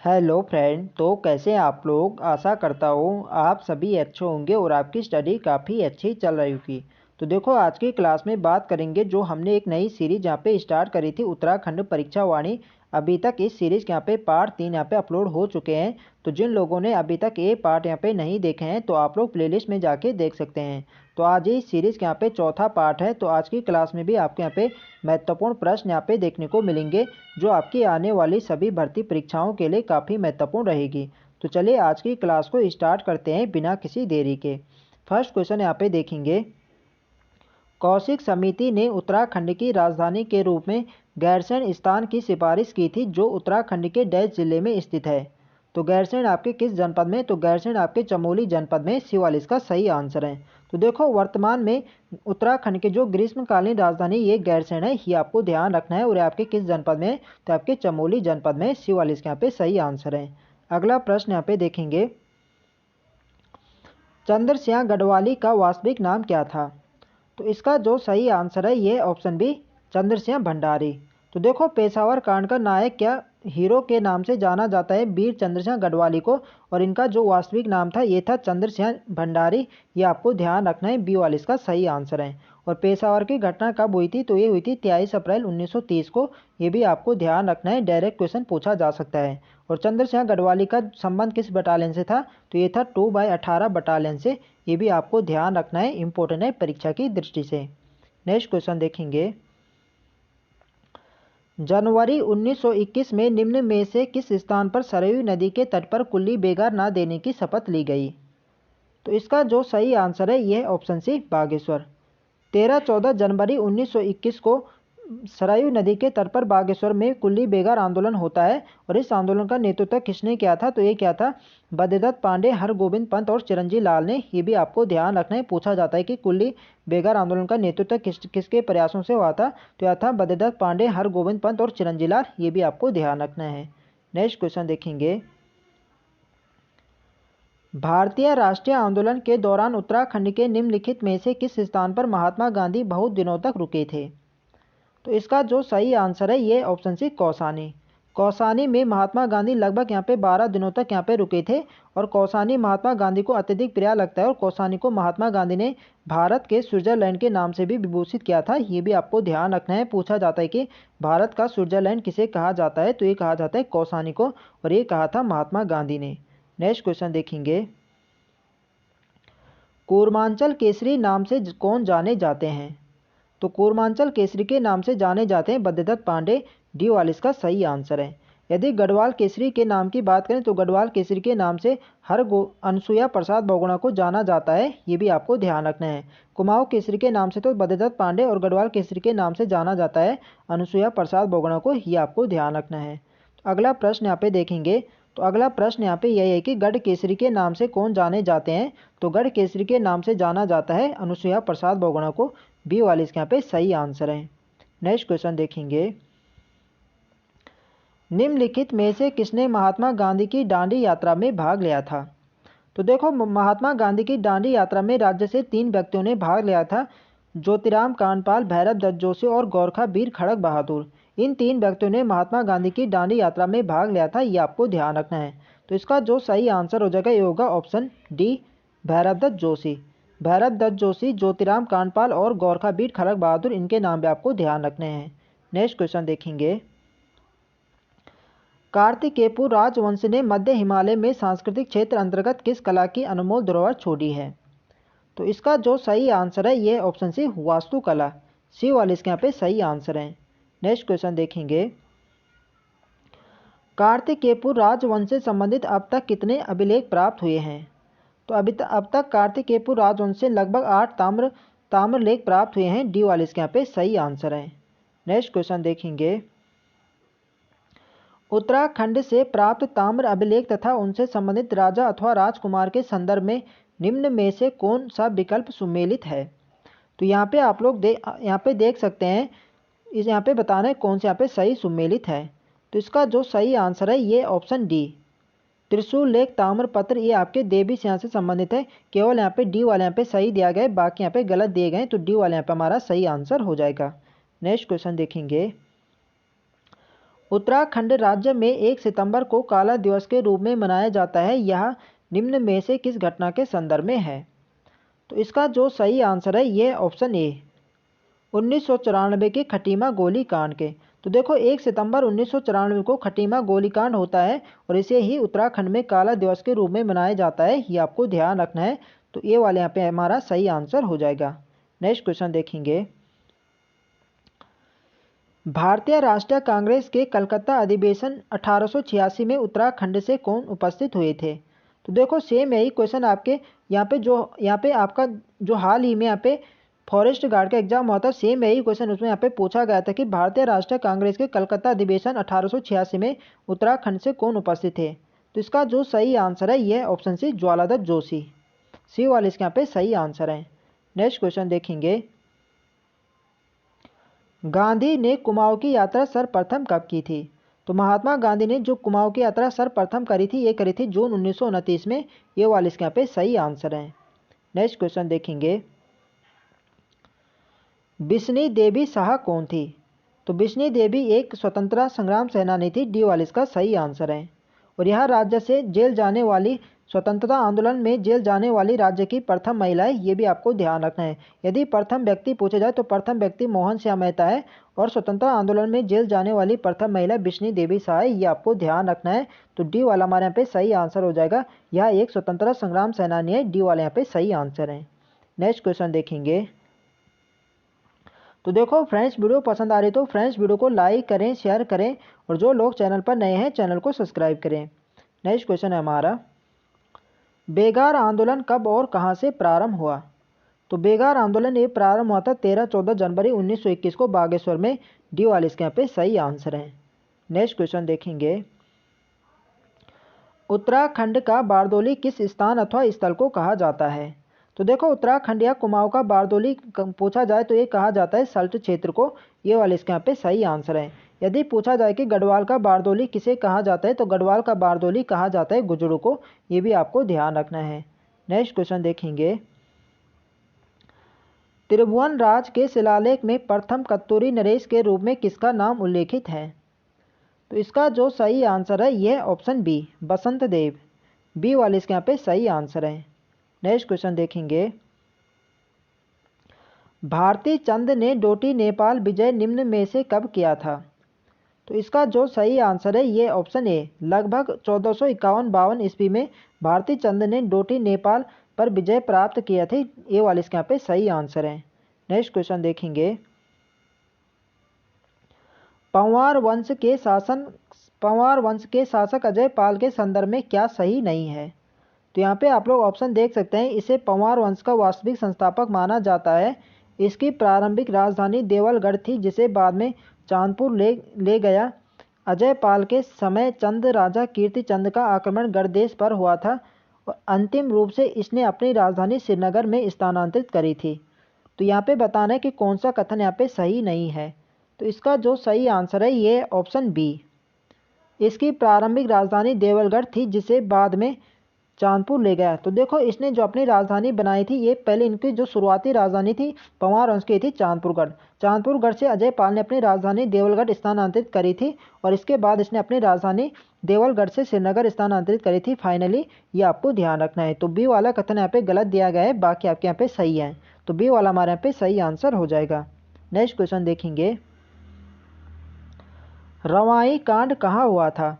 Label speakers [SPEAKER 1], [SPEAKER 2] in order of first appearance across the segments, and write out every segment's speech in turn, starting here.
[SPEAKER 1] Hello friend. तो कैसे हैं आप लोग। आशा करता हूँ आप सभी अच्छे होंगे और आपकी स्टडी काफ़ी अच्छी चल रही होगी। तो देखो, आज की क्लास में बात करेंगे जो हमने एक नई सीरीज यहाँ पे स्टार्ट करी थी, उत्तराखंड परीक्षा वाणी। अभी तक इस सीरीज़ के यहाँ पे पार्ट 3 यहाँ पे अपलोड हो चुके हैं। तो जिन लोगों ने अभी तक ये पार्ट यहाँ पे नहीं देखे हैं तो आप लोग प्लेलिस्ट में जाके देख सकते हैं। तो आज इस सीरीज़ के यहाँ पे चौथा पार्ट है। तो आज की क्लास में भी आपके यहाँ पे महत्वपूर्ण प्रश्न यहाँ पे देखने को मिलेंगे जो आपकी आने वाली सभी भर्ती परीक्षाओं के लिए काफ़ी महत्वपूर्ण रहेगी। तो चलिए आज की क्लास को स्टार्ट करते हैं बिना किसी देरी के। फर्स्ट क्वेश्चन यहाँ पे देखेंगे, कौशिक समिति ने उत्तराखंड की राजधानी के रूप में गैरसैंण स्थान की सिफारिश की थी जो उत्तराखंड के डैश जिले में स्थित है। तो गैरसैंण आपके किस जनपद में, तो गैरसैंण आपके चमोली जनपद में, शिवालिक इसका सही आंसर है। तो देखो, वर्तमान में उत्तराखंड के जो ग्रीष्मकालीन राजधानी ये गैरसैंण है, ये आपको ध्यान रखना है। और आपके किस जनपद में, तो आपके चमोली जनपद में, शिवालिक इसका यहाँ पे सही आंसर है। अगला प्रश्न यहाँ पे देखेंगे, चंद्रसिंह गढ़वाली का वास्तविक नाम क्या था। तो इसका जो सही आंसर है ये ऑप्शन बी, चंद्रसिंह भंडारी। तो देखो, पेशावर कांड का नायक क्या हीरो के नाम से जाना जाता है वीर चंद्रसिंह गढ़वाली को, और इनका जो वास्तविक नाम था ये था चंद्रसिंह भंडारी। ये आपको ध्यान रखना है, बी वाला इसका सही आंसर है। और पेशावर की घटना कब हुई थी, तो ये हुई थी 23 अप्रैल 1930 को। ये भी आपको ध्यान रखना है, डायरेक्ट क्वेश्चन पूछा जा सकता है। और चंद्रसिंह गढ़वाली का संबंध किस बटालियन से था, तो ये था 2/18 बटालियन से। ये भी आपको ध्यान रखना है, इंपॉर्टेंट है परीक्षा की दृष्टि से। नेक्स्ट क्वेश्चन देखेंगे, जनवरी 1921 में निम्न में से किस स्थान पर सरयू नदी के तट पर कुल्ली बेगार न देने की शपथ ली गई। तो इसका जो सही आंसर है यह ऑप्शन सी, बागेश्वर। 13-14 जनवरी 1921 को सरयू नदी के तट पर बागेश्वर में कुल्ली बेगार आंदोलन होता है। और इस आंदोलन का नेतृत्व किसने किया था, तो ये क्या था, बद्रीदत्त पांडे, हरगोविंद पंत और चिरंजी लाल ने। ये भी आपको ध्यान रखना है, पूछा जाता है कि कुल्ली बेगार आंदोलन का नेतृत्व किसके प्रयासों से हुआ था, तो यह था बद्रीदत्त पांडे, हरगोविंद पंत और चिरंजी लाल। ये भी आपको ध्यान रखना है। नेक्स्ट क्वेश्चन देखेंगे, भारतीय राष्ट्रीय आंदोलन के दौरान उत्तराखंड के निम्नलिखित में से किस स्थान पर महात्मा गांधी बहुत दिनों तक रुके थे। तो इसका जो सही आंसर है ये ऑप्शन सी, कौसानी। कौसानी में महात्मा गांधी लगभग यहाँ पे 12 दिनों तक यहाँ पे रुके थे। और कौसानी महात्मा गांधी को अत्यधिक प्रिय लगता है। और कौसानी को महात्मा गांधी ने भारत के स्विट्जरलैंड के नाम से भी विभूषित किया था। ये भी आपको ध्यान रखना है, पूछा जाता है कि भारत का स्विट्जरलैंड किसे कहा जाता है, तो ये कहा जाता है कौसानी को, और ये कहा था महात्मा गांधी ने। नेक्स्ट क्वेश्चन देखेंगे, कूर्मांचल केसरी नाम से कौन जाने जाते हैं। तो कूर्मांचल केसरी के नाम से जाने जाते हैं बद्रीदत्त पांडे। डी वाला इसका सही आंसर है। यदि गढ़वाल केसरी के नाम की बात करें तो गढ़वाल केसरी के नाम से अनसुया प्रसाद बहुगुणा को जाना जाता है। ये भी आपको ध्यान रखना है। कुमाऊं केसरी के नाम से तो बद्रीदत्त पांडे, और गढ़वाल केसरी के नाम से जाना जाता है अनसुया प्रसाद बहुगुणा को। ये आपको ध्यान रखना है। अगला प्रश्न यहाँ पे देखेंगे, तो अगला प्रश्न यहाँ पे यही है कि गढ़ केसरी के नाम से कौन जाने जाते हैं। तो गढ़ केसरी के नाम से जाना जाता है अनुसुईया प्रसाद बहुगुणा को। बी वाले इसके यहाँ पे सही आंसर है। नेक्स्ट क्वेश्चन देखेंगे, निम्नलिखित में से किसने महात्मा गांधी की दांडी यात्रा में भाग लिया था। तो देखो, महात्मा गांधी की दांडी यात्रा में राज्य से 3 व्यक्तियों ने भाग लिया था, ज्योतिराम कांडपाल, भैरव दत्त जोशी और गोरखा वीर खड़ग बहादुर। इन 3 व्यक्तियों ने महात्मा गांधी की दांडी यात्रा में भाग लिया था। ये आपको ध्यान रखना है। तो इसका जो सही आंसर हो जाएगा ये होगा ऑप्शन डी, भैरव दत्त जोशी। भैरव दत्त जोशी, ज्योतिराम कांडपाल और गोरखा वीर खड़ग बहादुर, इनके नाम भी आपको ध्यान रखने हैं। नेक्स्ट क्वेश्चन देखेंगे, कार्तिकेयपुर राजवंश ने मध्य हिमालय में सांस्कृतिक क्षेत्र अंतर्गत किस कला की अनमोल धरोहर छोड़ी है। तो इसका जो सही आंसर है ये ऑप्शन सी, वास्तुकला। सी वाले इसके यहाँ पे सही आंसर है। नेक्स्ट क्वेश्चन देखेंगे, कार्तिकेयपुर राजवंश से संबंधित अब तक कितने अभिलेख प्राप्त हुए हैं। तो अब तक कार्तिकेयपुर राजवंश से लगभग 8 ताम्रलेख प्राप्त हुए हैं। डी वाले इसके यहाँ पे सही आंसर है। नेक्स्ट क्वेश्चन देखेंगे, उत्तराखंड से प्राप्त ताम्र अभिलेख तथा उनसे संबंधित राजा अथवा राजकुमार के संदर्भ में निम्न में से कौन सा विकल्प सुमेलित है। तो यहाँ पे आप लोग यहाँ पे देख सकते हैं, इस यहाँ पे बताना है कौन से यहाँ पे सही सुमेलित है। तो इसका जो सही आंसर है ये ऑप्शन डी, त्रिशूल लेख ताम्रपत्र। ये आपके देवी सिंह से संबंधित है। केवल यहाँ पे डी वाले यहाँ पे सही दिया गया है, बाकी यहाँ पे गलत दिए गए। तो डी वाले यहाँ पे हमारा सही आंसर हो जाएगा। नेक्स्ट क्वेश्चन देखेंगे, उत्तराखंड राज्य में 1 सितंबर को काला दिवस के रूप में मनाया जाता है, यह निम्न में से किस घटना के संदर्भ में है? तो इसका जो सही आंसर है ये ऑप्शन ए, 1994 के खटीमा गोलीकांड के। तो देखो 1 सितंबर 1994 को खटीमा गोलीकांड होता है और इसे ही उत्तराखंड में काला दिवस के रूप में मनाया जाता है, ये आपको ध्यान रखना है। तो ये वाले यहाँ पे हमारा सही आंसर हो जाएगा। नेक्स्ट क्वेश्चन देखेंगे, भारतीय राष्ट्रीय कांग्रेस के कलकत्ता अधिवेशन 1886 में उत्तराखंड से कौन उपस्थित हुए थे? तो देखो सेम यही क्वेश्चन आपके यहाँ पे आपका जो हाल ही में यहाँ पे फॉरेस्ट गार्ड का एग्जाम हुआ था, सेम यही क्वेश्चन उसमें यहाँ पे पूछा गया था कि भारतीय राष्ट्रीय कांग्रेस के कलकत्ता अधिवेशन 1886 में उत्तराखंड से कौन उपस्थित थे? तो इसका जो सही आंसर है यह ऑप्शन सी, ज्वालादत्त जोशी। सी वाले इसके यहाँ पे सही आंसर है। नेक्स्ट क्वेश्चन देखेंगे, गांधी ने कुमाऊं की यात्रा सर्वप्रथम कब की थी? तो महात्मा गांधी ने जो कुमाऊं की यात्रा सर्वप्रथम करी थी, ये करी थी जून 1929 में। ये वाले इसके यहाँ पे सही आंसर है। नेक्स्ट क्वेश्चन देखेंगे, बिस्नी देवी शाह कौन थी? तो बिस्नी देवी एक स्वतंत्रता संग्राम सेनानी थी। डी वाले इसका सही आंसर है। और यह राज्य से जेल जाने वाली, स्वतंत्रता आंदोलन में जेल जाने वाली राज्य की प्रथम महिला है, ये भी आपको ध्यान रखना है। यदि प्रथम व्यक्ति पूछे जाए तो प्रथम व्यक्ति मोहन श्याम मेहता है और स्वतंत्रता आंदोलन में जेल जाने वाली प्रथम महिला बिस्नी देवी शाह है, ये आपको ध्यान रखना है। तो डी वाला हमारे यहाँ पे सही आंसर हो जाएगा। यह एक स्वतंत्रता संग्राम सेनानी है। डी वाले यहाँ पे सही आंसर है। नेक्स्ट क्वेश्चन देखेंगे, तो देखो फ्रेंड्स वीडियो पसंद आ रही तो फ्रेंड्स वीडियो को लाइक करें, शेयर करें और जो लोग चैनल पर नए हैं चैनल को सब्सक्राइब करें। नेक्स्ट क्वेश्चन है हमारा, बेगार आंदोलन कब और कहां से प्रारंभ हुआ? तो बेगार आंदोलन ये प्रारंभ हुआ था 13-14 जनवरी 1921 को बागेश्वर में। डी वाले इसके यहाँ पे सही आंसर है। नेक्स्ट क्वेश्चन देखेंगे, उत्तराखंड का बारदोली किस स्थान अथवा स्थल को कहा जाता है? तो देखो उत्तराखंड या कुमाऊं का बारदोली पूछा जाए तो ये कहा जाता है सल्ट क्षेत्र को। ये वाले इसके यहाँ पे सही आंसर है। यदि पूछा जाए कि गढ़वाल का बारदोली किसे कहा जाता है, तो गढ़वाल का बारदोली कहा जाता है गुजरों को। ये भी आपको ध्यान रखना है। नेक्स्ट क्वेश्चन देखेंगे, त्रिभुवन राज के शिलालेख में प्रथम कत्तूरी नरेश के रूप में किसका नाम उल्लेखित है? तो इसका जो सही आंसर है यह ऑप्शन बी, बसंत देव। बी वाले इसके यहाँ पे सही आंसर है। नेक्स्ट क्वेश्चन देखेंगे, भारती चंद ने डोटी नेपाल विजय निम्न में से कब किया था? तो इसका जो सही आंसर है ये ऑप्शन ए, लगभग 1451-52 ईस्वी में भारती चंद ने डोटी नेपाल पर विजय प्राप्त किया थी। ये वाले इसके यहाँ पे सही आंसर है। नेक्स्ट क्वेश्चन देखेंगे, पंवार वंश के शासक अजय पाल के संदर्भ में क्या सही नहीं है? तो यहाँ पे आप लोग ऑप्शन देख सकते हैं। इसे पंवार वंश का वास्तविक संस्थापक माना जाता है। इसकी प्रारंभिक राजधानी देवलगढ़ थी जिसे बाद में चांदपुर ले गया। अजय पाल के समय चंद राजा कीर्ति चंद का आक्रमण गढ़देश पर हुआ था और अंतिम रूप से इसने अपनी राजधानी श्रीनगर में स्थानांतरित करी थी। तो यहाँ पे बताना है कि कौन सा कथन यहाँ पे सही नहीं है। तो इसका जो सही आंसर है ये ऑप्शन बी, इसकी प्रारंभिक राजधानी देवलगढ़ थी जिसे बाद में चांदपुर ले गया। तो देखो इसने जो अपनी राजधानी बनाई थी, ये पहले इनकी जो शुरुआती राजधानी थी पंवार वंश की थी चांदपुरगढ़। चांदपुरगढ़ से अजय पाल ने अपनी राजधानी देवलगढ़ स्थानांतरित करी थी और इसके बाद इसने अपनी राजधानी देवलगढ़ से श्रीनगर स्थानांतरित करी थी फाइनली। ये आपको ध्यान रखना है। तो बी वाला कथन यहाँ पे गलत दिया गया है, बाकी आपके यहाँ पे सही है। तो बी वाला हमारे यहाँ पे सही आंसर हो जाएगा। नेक्स्ट क्वेश्चन देखेंगे, रवाई कांड कहाँ हुआ था?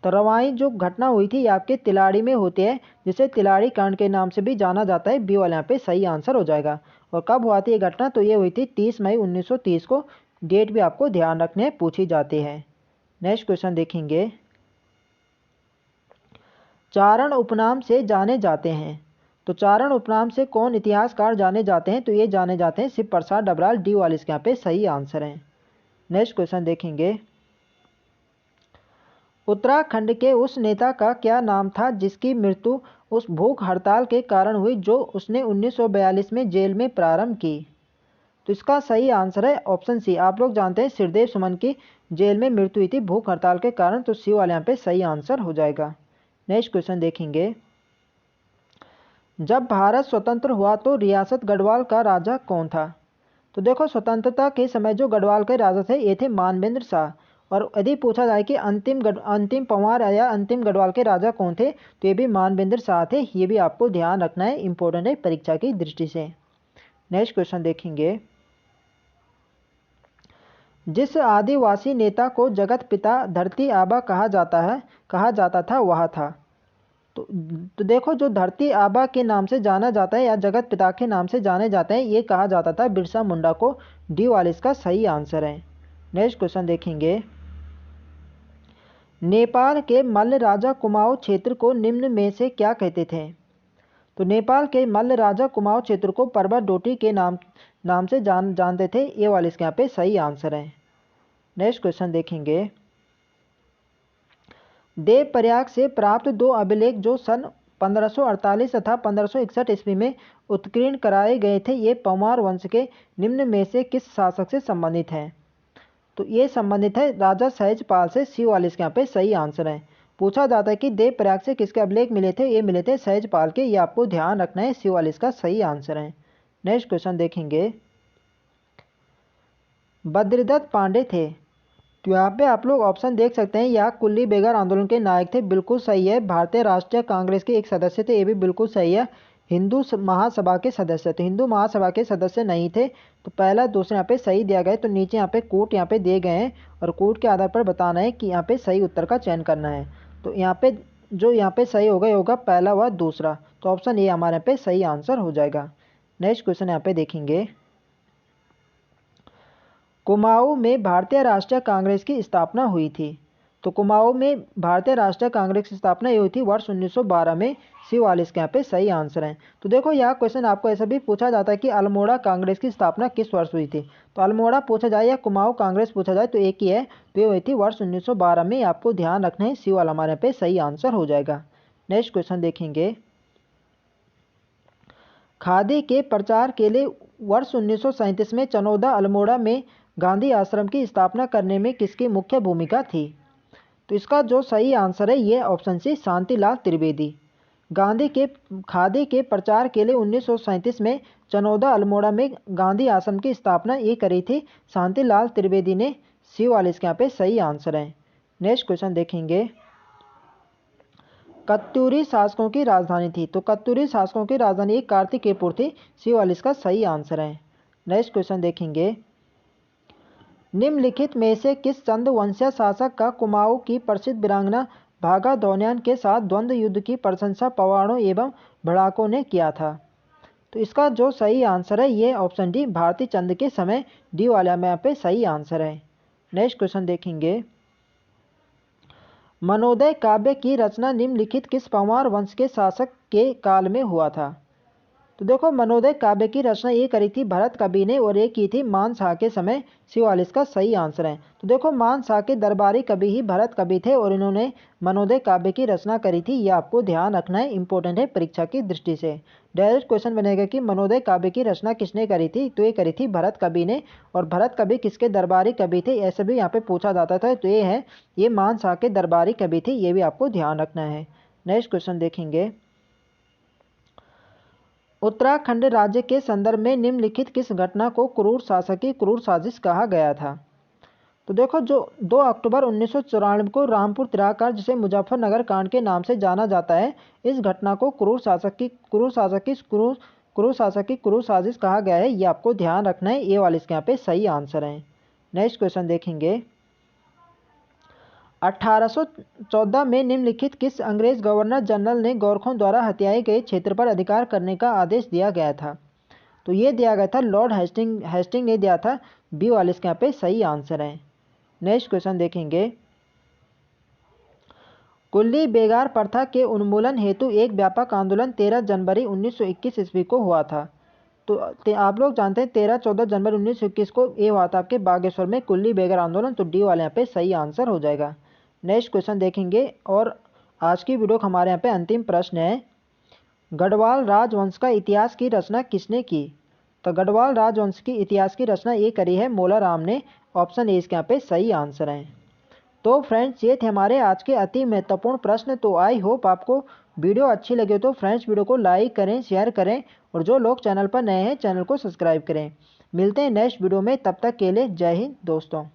[SPEAKER 1] तो रवाई जो घटना हुई थी ये आपके तिलाड़ी में होती है, जिसे तिलाड़ी कांड के नाम से भी जाना जाता है। बी वाले यहाँ पे सही आंसर हो जाएगा। और कब हुआ थी ये घटना? तो ये हुई थी 30 मई 1930 को। डेट भी आपको ध्यान रखने पूछी जाती है। नेक्स्ट क्वेश्चन देखेंगे, चारण उपनाम से जाने जाते हैं। तो चारण उपनाम से कौन इतिहासकार जाने जाते हैं? तो ये जाने जाते हैं शिव प्रसाद डबराल। डी वाले इसके यहाँ पे सही आंसर है। नेक्स्ट क्वेश्चन देखेंगे, उत्तराखंड के उस नेता का क्या नाम था जिसकी मृत्यु उस भूख हड़ताल के कारण हुई जो उसने 1942 में जेल में प्रारंभ की? तो इसका सही आंसर है ऑप्शन सी। आप लोग जानते हैं सिरदेव सुमन की जेल में मृत्यु हुई थी भूख हड़ताल के कारण। तो सी वाले यहाँ पे सही आंसर हो जाएगा। नेक्स्ट क्वेश्चन देखेंगे, जब भारत स्वतंत्र हुआ तो रियासत गढ़वाल का राजा कौन था? तो देखो स्वतंत्रता के समय जो गढ़वाल के राजा थे ये थे मानवेंद्र शाह। और यदि पूछा जाए कि अंतिम पंवार या अंतिम गढ़वाल के राजा कौन थे, तो ये भी मानवेंद्र शाह थे। ये भी आपको ध्यान रखना है, इंपॉर्टेंट है परीक्षा की दृष्टि से। नेक्स्ट क्वेश्चन देखेंगे, जिस आदिवासी नेता को जगत पिता धरती आबा कहा जाता था वह था। तो देखो, जो धरती आबा के नाम से जाना जाता है या जगत पिता के नाम से जाने जाते हैं, ये कहा जाता था बिरसा मुंडा को। डी वाला इसका सही आंसर है। नेक्स्ट क्वेश्चन देखेंगे, नेपाल के मल्ल राजा कुमाऊं क्षेत्र को निम्न में से क्या कहते थे। तो नेपाल के मल्ल राजा कुमाऊं क्षेत्र को पर्वत डोटी के नाम से जानते थे। ये वाला इसके यहाँ पे सही आंसर है। नेक्स्ट क्वेश्चन देखेंगे, देवप्रयाग से प्राप्त दो अभिलेख जो सन 1548 तथा 1561 ईस्वी में उत्कीर्ण कराए गए थे, ये पंवार वंश के निम्न में से किस शासक से संबंधित हैं। तो ये संबंधित है राजा सहजपाल से। सी वाले इसके यहाँ पे सही आंसर है। पूछा जाता है कि देवप्रयाग से किसके अभिलेख मिले थे, ये मिले थे सहजपाल के। ये आपको ध्यान रखना है, सी वाले इसका सही आंसर है। नेक्स्ट क्वेश्चन देखेंगे, बद्रीदत्त पांडे थे। तो यहाँ पे आप लोग ऑप्शन देख सकते हैं, यह कुल्ली बेगार आंदोलन के नायक थे, बिल्कुल सही है। भारतीय राष्ट्रीय कांग्रेस के एक सदस्य थे, ये भी बिल्कुल सही है। हिंदू महासभा के सदस्य थे, हिंदू महासभा के सदस्य नहीं थे। तो पहला दूसरा यहाँ पे सही दिया गया है। तो नीचे यहाँ पे कोट यहाँ पे दिए गए हैं और कोट के आधार पर बताना है कि यहाँ पे सही उत्तर का चयन करना है। तो यहाँ पे जो यहाँ पे सही होगा पहला व दूसरा। तो ऑप्शन ए हमारे यहाँ पे सही आंसर हो जाएगा। नेक्स्ट क्वेश्चन यहाँ पे देखेंगे, कुमाऊं में भारतीय राष्ट्रीय कांग्रेस की स्थापना हुई थी। तो कुमाऊं में भारतीय राष्ट्रीय कांग्रेस की स्थापना हुई थी वर्ष 1912 में। सी वाले इसके यहाँ पे सही आंसर है। तो देखो, यह क्वेश्चन आपको ऐसा भी पूछा जाता है कि अल्मोड़ा कांग्रेस की स्थापना किस वर्ष हुई थी। तो अल्मोड़ा पूछा जाए या कुमाऊं कांग्रेस पूछा जाए तो एक ही है। तो ये हुई थी वर्ष 1912 में। आपको ध्यान रखना है, सी वाला हमारे यहाँ पे सही आंसर हो जाएगा। नेक्स्ट क्वेश्चन देखेंगे, खादी के प्रचार के लिए वर्ष 1937 में चनौदा अल्मोड़ा में गांधी आश्रम की स्थापना करने में किसकी मुख्य भूमिका थी। तो इसका जो सही आंसर है ये ऑप्शन सी, शांतिलाल त्रिवेदी। खादी के प्रचार के लिए 1937 में चनौदा अल्मोड़ा में गांधी आश्रम की स्थापना ये करी थी शांतिलाल त्रिवेदी ने। सी वाले इसके यहाँ पे सही आंसर है। नेक्स्ट क्वेश्चन देखेंगे, कत्यूरी शासकों की राजधानी थी। तो कत्यूरी शासकों की राजधानी एक कार्तिकेयपुर थी। सी वाले इसका सही आंसर है। नेक्स्ट क्वेश्चन देखेंगे, निम्नलिखित में से किस चंद वंशीय शासक का कुमाऊं की प्रसिद्ध वीरांगना भागा दौन्यान के साथ द्वंद्व युद्ध की प्रशंसा पवाड़ों एवं भड़ाकों ने किया था। तो इसका जो सही आंसर है ये ऑप्शन डी, भारती चंद के समय। डी वाले में यहाँ पे सही आंसर है। नेक्स्ट क्वेश्चन देखेंगे, मनोदय काव्य की रचना निम्नलिखित किस पंवार वंश के शासक के काल में हुआ था। तो देखो, मनोदय काव्य की रचना ये करी थी भरत कवि ने और ये की थी मान शाह के समय। सी वाले इसका सही आंसर है। तो देखो, मान शाह के दरबारी कवि ही भरत कवि थे और इन्होंने मनोदय काव्य की रचना करी थी। ये आपको ध्यान रखना है, इंपॉर्टेंट है परीक्षा की दृष्टि से। डायरेक्ट क्वेश्चन बनेगा कि मनोदय काव्य की रचना किसने करी थी, तो ये करी थी भरत कवि ने। और भरत कवि किसके दरबारी कवि थे, ऐसे भी यहाँ पे पूछा जाता था। तो ये मान शाह के दरबारी कवि थे। ये भी आपको ध्यान रखना है। नेक्स्ट क्वेश्चन देखेंगे, उत्तराखंड राज्य के संदर्भ में निम्नलिखित किस घटना को क्रूर शासक की क्रूर साजिश कहा गया था। तो देखो, जो 2 अक्टूबर 1994 को रामपुर तिराकार जिसे मुजफ्फरनगर कांड के नाम से जाना जाता है, इस घटना को क्रूर शासक की क्रूर साजिश कहा गया है। ये आपको ध्यान रखना है। ये वाले इसके यहाँ पे सही आंसर है। नेक्स्ट क्वेश्चन देखेंगे, 1814 में निम्नलिखित किस अंग्रेज गवर्नर जनरल ने गोरखों द्वारा हत्याए गए क्षेत्र पर अधिकार करने का आदेश दिया गया था। तो ये दिया गया था लॉर्ड हेस्टिंग ने दिया था। बी वाले इसके यहाँ पे सही आंसर है। नेक्स्ट क्वेश्चन देखेंगे, कुल्ली बेगार प्रथा के उन्मूलन हेतु एक व्यापक आंदोलन 13 जनवरी 1921 ईस्वी को हुआ था। तो आप लोग जानते हैं 13-14 जनवरी 1921 को ये हुआ था आपके बागेश्वर में कुल्ली बेगार आंदोलन। तो डी वाले यहाँ पे सही आंसर हो जाएगा। नेक्स्ट क्वेश्चन देखेंगे और आज की वीडियो का हमारे यहाँ पे अंतिम प्रश्न है, गढ़वाल राजवंश का इतिहास की रचना किसने की। तो गढ़वाल राजवंश की इतिहास की रचना ये करी है मोलाराम ने। ऑप्शन ए इसके यहाँ पे सही आंसर है। तो फ्रेंड्स, ये थे हमारे आज के अति महत्वपूर्ण प्रश्न। तो आई होप आपको वीडियो अच्छी लगे तो फ्रेंड्स वीडियो को लाइक करें, शेयर करें और जो लोग चैनल पर नए हैं चैनल को सब्सक्राइब करें। मिलते हैं नेक्स्ट वीडियो में, तब तक के लिए जय हिंद दोस्तों।